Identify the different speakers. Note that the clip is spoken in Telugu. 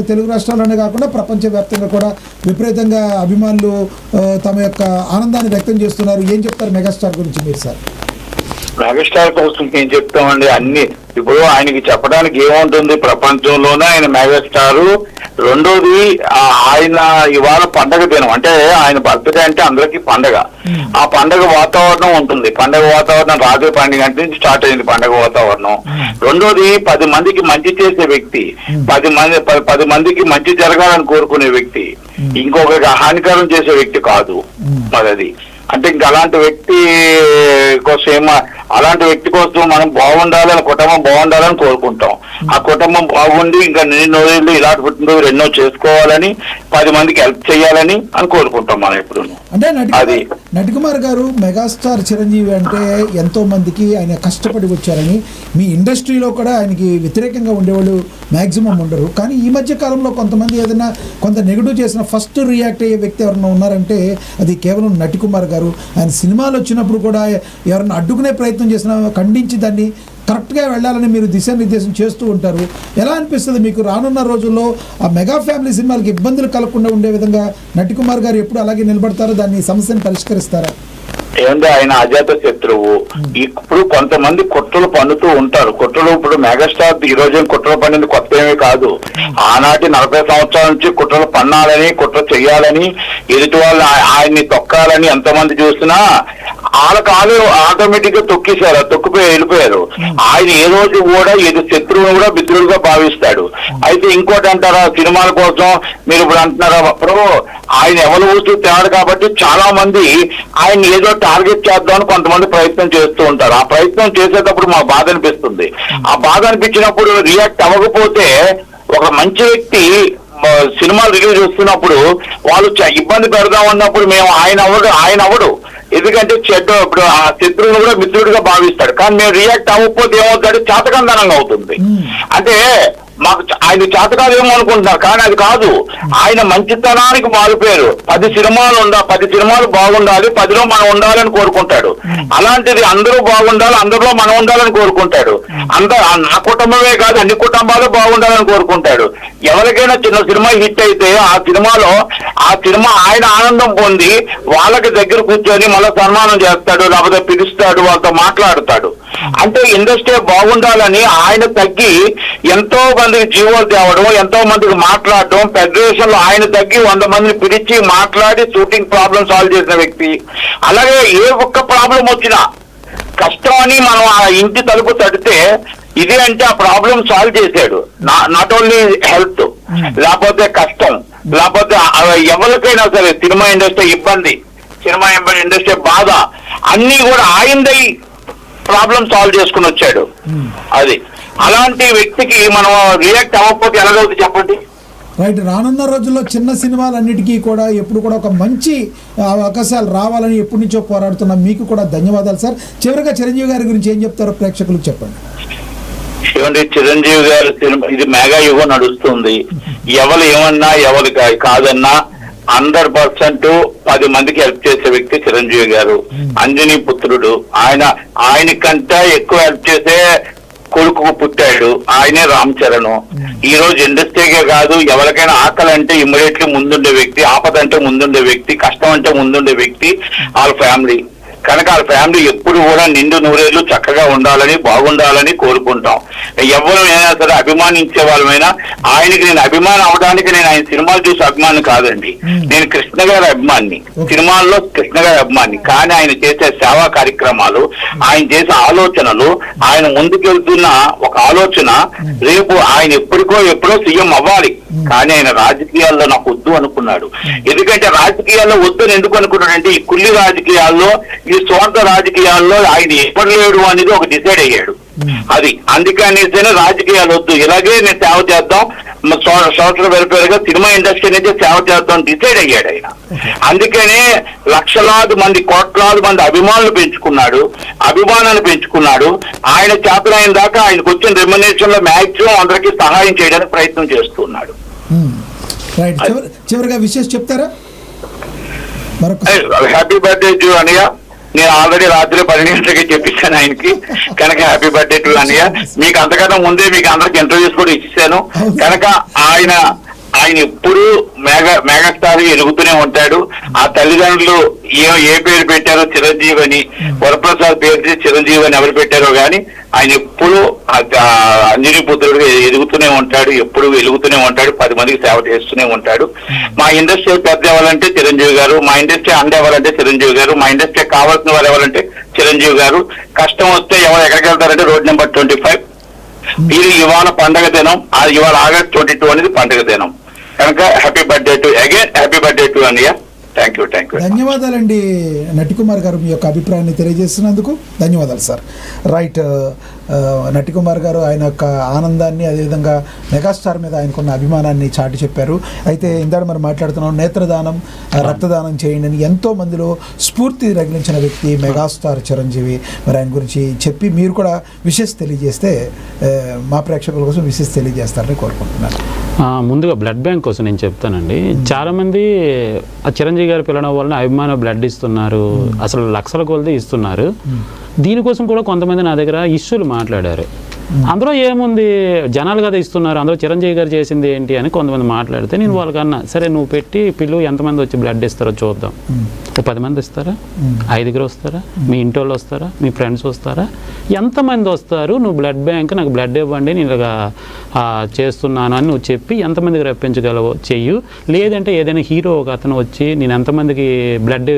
Speaker 1: తెలుగు రాష్ట్రాల్లోనే కాకుండా ప్రపంచవ్యాప్తంగా కూడా విపరీతంగా అభిమానులు తమ యొక్క ఆనందాన్ని వ్యక్తం చేస్తున్నారు. ఏం చెప్తారు మెగాస్టార్ గురించి మీరు సార్?
Speaker 2: మెగాస్టార్ కోసం ఏం చెప్తామండి, అన్ని ఇప్పుడు ఆయనకి చెప్పడానికి ఏముంటుంది, ప్రపంచంలోనే ఆయన మెగాస్టారు. రెండోది ఆయన ఇవాళ పండగ దినం, అంటే ఆయన బర్త్డే అంటే అందరికీ పండగ. ఆ పండగ వాతావరణం ఉంటుంది. పండగ వాతావరణం రాత్రి 12 గంటల నుంచి స్టార్ట్ అయింది పండగ వాతావరణం. రెండోది 10 మందికి మంచి చేసే వ్యక్తి, 10 మందికి మంచి జరగాలని కోరుకునే వ్యక్తి, ఇంకొకరికి హానికరం చేసే వ్యక్తి కాదు. మరి అది అంటే ఇంకా అలాంటి వ్యక్తి కోసం మనం బాగుండాలని, కుటుంబం బాగుండాలని కోరుకుంటాం. ఆ కుటుంబం బాగుండి ఇంకా నిన్నో ఇలాంటి పుట్టినరోజు ఎన్నో చేసుకోవాలని, 10 మందికి హెల్ప్ చేయాలని అని కోరుకుంటాం మనం ఎప్పుడు.
Speaker 1: అంటే నటికుమార్ గారు మెగాస్టార్ చిరంజీవి అంటే ఎంతో మందికి ఆయన కష్టపడి వచ్చారని, మీ ఇండస్ట్రీలో కూడా ఆయనకి వ్యతిరేకంగా ఉండేవాళ్ళు మ్యాక్సిమం ఉండరు. కానీ ఈ మధ్య కాలంలో కొంతమంది ఏదైనా కొంత నెగిటివ్ చేసిన ఫస్ట్ రియాక్ట్ అయ్యే వ్యక్తి ఎవరైనా ఉన్నారంటే అది కేవలం నటికుమార్ గారు. ఆయన సినిమాలు వచ్చినప్పుడు కూడా ఎవరైనా అడ్డుకునే ప్రయత్నం చేసినా ఖండించి దాన్ని కరెక్ట్గా వెళ్ళాలని మీరు దిశానిర్దేశం చేస్తూ ఉంటారు. ఎలా అనిపిస్తుంది మీకు రానున్న రోజుల్లో ఆ మెగా ఫ్యామిలీ సినిమాలకు ఇబ్బందులు కలగకుండా ఉండే విధంగా నటికుమార్ గారు ఎప్పుడు అలాగే నిలబడతారో, దాన్ని సమస్యను పరిష్కరిస్తారా?
Speaker 2: ఏంటంటే ఆయన అజాత శత్రువు. ఇప్పుడు కొంతమంది కుట్రలు పన్నుతూ ఉంటారు. కుట్రలు ఇప్పుడు మెగాస్టార్ ఈ రోజు కుట్రలు పన్నింది కొత్త ఏమీ కాదు. ఆనాటి 40 సంవత్సరాల నుంచి కుట్రలు పన్నాలని, కుట్ర చెయ్యాలని, ఎదుటి వాళ్ళు ఆయన్ని తొక్కాలని ఎంతమంది చూసినా వాళ్ళకి ఆటోమేటిక్ గా తొక్కేశారు, తొక్కిపోయి వెళ్ళిపోయారు. ఆయన ఏ రోజు కూడా ఇది శత్రువును కూడా మిత్రుడుగా భావిస్తాడు. అయితే ఇంకోటి అంటారా, సినిమాల కోసం మీరు ఇప్పుడు అంటున్నారా, అప్పుడు ఆయన ఎవరు ఊస్తూ తేడు కాబట్టి చాలా మంది ఆయన ఏదో టార్గెట్ చేద్దామని కొంతమంది ప్రయత్నం చేస్తూ ఉంటారు. ఆ ప్రయత్నం చేసేటప్పుడు మాకు బాధ అనిపిస్తుంది. ఆ బాధ అనిపించినప్పుడు రియాక్ట్ అవ్వకపోతే ఒక మంచి వ్యక్తి సినిమాలు రిలీజ్ చేస్తున్నప్పుడు వాళ్ళు ఇబ్బంది పెడదామన్నప్పుడు మేము ఆయన అవడు ఎందుకంటే ఇప్పుడు ఆ శత్రువును కూడా మిత్రుడిగా భావిస్తాడు. కానీ మేము రియాక్ట్ అవ్వకపోతే ఏమవుతాడు, చేతకందనంగా అవుతుంది. అంటే మాకు ఆయన చేతకాదేమో అనుకుంటున్నారు, కానీ అది కాదు. ఆయన మంచితనానికి మారిపోయారు. 10 సినిమాలు బాగుండాలి, 10లో మనం ఉండాలని కోరుకుంటాడు. అలాంటిది అందరూ బాగుండాలి, అందరిలో మనం ఉండాలని కోరుకుంటాడు. నా కుటుంబమే కాదు అన్ని కుటుంబాలు బాగుండాలని కోరుకుంటాడు. ఎవరికైనా చిన్న సినిమా హిట్ అయితే ఆ సినిమా ఆయన ఆనందం పొంది వాళ్ళకి దగ్గర కూర్చొని మళ్ళీ సన్మానం చేస్తాడు, లేకపోతే పిలుస్తాడు, వాళ్ళతో మాట్లాడతాడు. అంటే ఇండస్ట్రీ బాగుండాలని ఆయన తగ్గి ఎంతో మందికి జీవోలు తేవడం, ఎంతో మందికి మాట్లాడడం, ఫెడరేషన్ లో ఆయన తగ్గి 100 మందిని పిలిచి మాట్లాడి షూటింగ్ ప్రాబ్లం సాల్వ్ చేసిన వ్యక్తి. అలాగే ఏ ఒక్క ప్రాబ్లం వచ్చినా కష్టం అని మనం ఆ ఇంటి తలుపు తడితే ఇది అంటే ఆ ప్రాబ్లం సాల్వ్ చేశాడు. నాట్ ఓన్లీ హెల్త్, లేకపోతే కష్టం, లేకపోతే ఎవరికైనా సరే సినిమా ఇండస్ట్రీ ఇబ్బంది, సినిమా ఇండస్ట్రీ బాధ అన్ని కూడా ఆయనదై ప్రాబ్లం సాల్వ్ చేసుకుని వచ్చాడు. అది అలాంటి వ్యక్తికి మనం రియాక్ట్ అవ్వకపోతే ఎలాగవుతుంది చెప్పండి?
Speaker 1: రైట్. రానున్న రోజుల్లో చిన్న సినిమాలన్నిటికీ కూడా ఎప్పుడు కూడా ఒక మంచి అవకాశాలు రావాలని ఎప్పటి నుంచో పోరాడుతున్నాం. మీకు కూడా ధన్యవాదాలు సార్. చివరిగా చిరంజీవి గారి గురించి ఏం చెప్తారో ప్రేక్షకులకు చెప్పండి.
Speaker 2: ఏమంటే చిరంజీవి గారి సినిమా ఇది మెగా యుగం నడుస్తుంది. ఎవరు ఏమన్నా ఎవరు కాదన్నా 100% 10 మందికి హెల్ప్ చేసే వ్యక్తి చిరంజీవి గారు. అంజనీ పుత్రుడు. ఆయనకంటే ఎక్కువ హెల్ప్ చేసే కొడుకు పుట్టాడు, ఆయనే రామ్ చరణ్. ఈ రోజు ఇండస్ట్రీకే కాదు ఎవరికైనా ఆకలి అంటే ఇమ్మీడియట్లీ ముందుండే వ్యక్తి, ఆపద అంటే ముందుండే వ్యక్తి, కష్టం అంటే ముందుండే వ్యక్తి వాళ్ళ ఫ్యామిలీ. కనుక వాళ్ళ ఫ్యామిలీ ఎప్పుడు కూడా నిండు నూరేళ్లు చక్కగా ఉండాలని, బాగుండాలని కోరుకుంటాం. ఎవరైనా సరే అభిమానించే వాళ్ళమైనా ఆయనకి నేను అభిమానం అవడానికి నేను ఆయన సినిమాలు చూసి అభిమాని కాదండి. నేను కృష్ణ గారి అభిమాని, సినిమాల్లో కృష్ణ గారి అభిమాని. కానీ ఆయన చేసే సేవా కార్యక్రమాలు, ఆయన చేసే ఆలోచనలు, ఆయన ముందుకెళ్తున్న ఒక ఆలోచన, రేపు ఆయన ఎప్పుడో సీఎం అవ్వాలి. కానీ ఆయన రాజకీయాల్లో నాకు వద్దు అనుకున్నాడు. ఎందుకంటే రాజకీయాల్లో వద్దని ఎందుకు అనుకున్నాడంటే ఈ కుల్లి రాజకీయాల్లో, ఈ స్వార్థ రాజకీయాల్లో ఆయన ఎప్పటిలేడు అనేది ఒక డిసైడ్ అయ్యాడు. అది అందుకనేసే రాజకీయాలు వద్దు, ఇలాగే నేను సేవ చేద్దాం, సోషల్ వెల్ఫేర్ గా సినిమా ఇండస్ట్రీ నుంచి సేవ చేద్దాం డిసైడ్ అయ్యాడు ఆయన. అందుకనే లక్షలాది మంది, కోట్లాది మంది అభిమానులు పెంచుకున్నాడు, అభిమానాలు పెంచుకున్నాడు. ఆయన చేతనైన దాకా ఆయనకు వచ్చిన రెమ్యునరేషన్ లో మాక్సిమం అందరికీ సహాయం చేయడానికి ప్రయత్నం చేస్తున్నాడు.
Speaker 1: చివరిగా విషయం చెప్తారా?
Speaker 2: హ్యాపీ బర్త్డే టు అనియా. నేను ఆల్రెడీ రాత్రి 12 గంటలకి చెప్పిస్తాను ఆయనకి. కనుక హ్యాపీ బర్త్డే టు అన్నయ్య. మీకు అంతకన్నా ముందే మీకు అందరికి ఇంటర్వ్యూస్ కూడా ఇచ్చాను. కనుక ఆయన ఎప్పుడు మెగాస్టార్ ఎలుగుతూనే ఉంటాడు. ఆ తల్లిదండ్రులు ఏ పేరు పెట్టారో చిరంజీవి అని, వరప్రసాద్ పేరు చిరంజీవి అని ఎవరు పెట్టారో గాని ఆయన ఎప్పుడు అంజనీ పుత్రుడు ఎదుగుతూనే ఉంటాడు, ఎప్పుడు వెలుగుతూనే ఉంటాడు, 10 మందికి సేవ చేస్తూనే ఉంటాడు. మా ఇండస్ట్రీ పెద్ద ఎవరంటే చిరంజీవి గారు, మా ఇండస్ట్రీ అండ ఎవరంటే చిరంజీవి గారు, మా ఇండస్ట్రీ కావాల్సిన వారు ఎవరంటే చిరంజీవి గారు. కష్టం వస్తే ఎవరు ఎక్కడికి వెళ్తారంటే రోడ్ నెంబర్ 25. ఇది ఇవాళ పండగ దినం, ఇవాళ ఆగస్ట్ 22 అనేది పండగ దినం. కనుక happy birthday to again, happy birthday to అన్నయ్య. Thank you.
Speaker 1: ధన్యవాదాలండి నటికుమార్ గారు, మీ యొక్క అభిప్రాయాన్ని తెలియజేస్తున్నందుకు ధన్యవాదాలు సార్. రైట్, నటికుమార్ గారు ఆయన యొక్క ఆనందాన్ని, అదేవిధంగా మెగాస్టార్ మీద ఆయనకున్న అభిమానాన్ని చాటి చెప్పారు. అయితే ఇందాక మనం మాట్లాడుతున్నాం నేత్రదానం, రక్తదానం చేయండి అని ఎంతో మందిలో స్ఫూర్తి రగిలించిన వ్యక్తి మెగాస్టార్ చిరంజీవి. మరి ఆయన గురించి చెప్పి మీరు కూడా విషెస్ తెలియజేస్తే మా ప్రేక్షకుల కోసం విషెస్ తెలియజేస్తారని కోరుకుంటున్నాను.
Speaker 3: ముందుగా బ్లడ్ బ్యాంక్ కోసం నేను చెప్తానండి. చాలామంది చిరంజీవి గారి పిల్లడం వలన అభిమాన బ్లడ్ ఇస్తున్నారు, అసలు లక్షల కొలది ఇస్తున్నారు. దీనికోసం కూడా కొంతమంది నా దగ్గర ఇష్యూలు మాట్లాడారు. అందులో ఏముంది, జనాలు కదా ఇస్తున్నారు, అందులో చిరంజీవి గారు చేసింది ఏంటి అని కొంతమంది మాట్లాడితే నేను వాళ్ళకన్నా, సరే నువ్వు పెట్టి పిల్లు ఎంతమంది వచ్చి బ్లడ్ ఇస్తారో చూద్దాం. ఓ 10 మంది ఇస్తారా, 5 వస్తారా, మీ ఇంటి వాళ్ళు వస్తారా, మీ ఫ్రెండ్స్ వస్తారా, ఎంతమంది వస్తారు, నువ్వు బ్లడ్ బ్యాంక్ నాకు బ్లడ్ ఇవ్వండి నేను ఇలాగా చేస్తున్నాను అని నువ్వు చెప్పి ఎంతమందికి రప్పించగలవో చెయ్యు. లేదంటే ఏదైనా హీరో ఒక అతను వచ్చి నేను ఎంతమందికి బ్లడ్